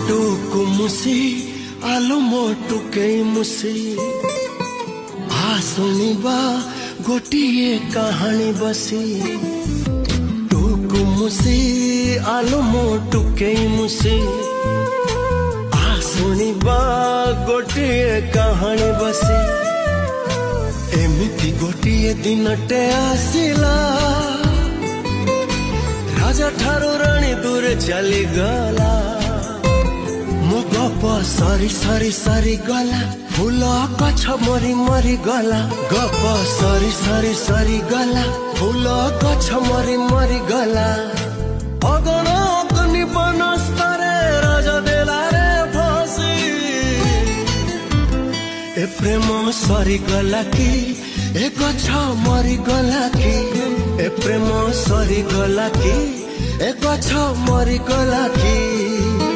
टुकु मुसी आलो मोटु केई मुसी आ सुनिबा गोटिए कहानी बसी टुकु मुसी आलो मोटु केई मुसी आ सुनिबा गोटिए कहानी बसी एमिति गोटिए दिनटे आसिला राजा ठारू राणी दूर चली गला मो गप सरी सरी सरी गला फूल गछ मरी मरी गला गप सरी सरी सरी गला फूल गछ मरी मरी गला अगण अग्नि बनस्तरे राजा देला रे फसी ए प्रेम सरी गला कि ए गछ मरी गला कि ए प्रेम सरी गला कि ए गछ मरी गला कि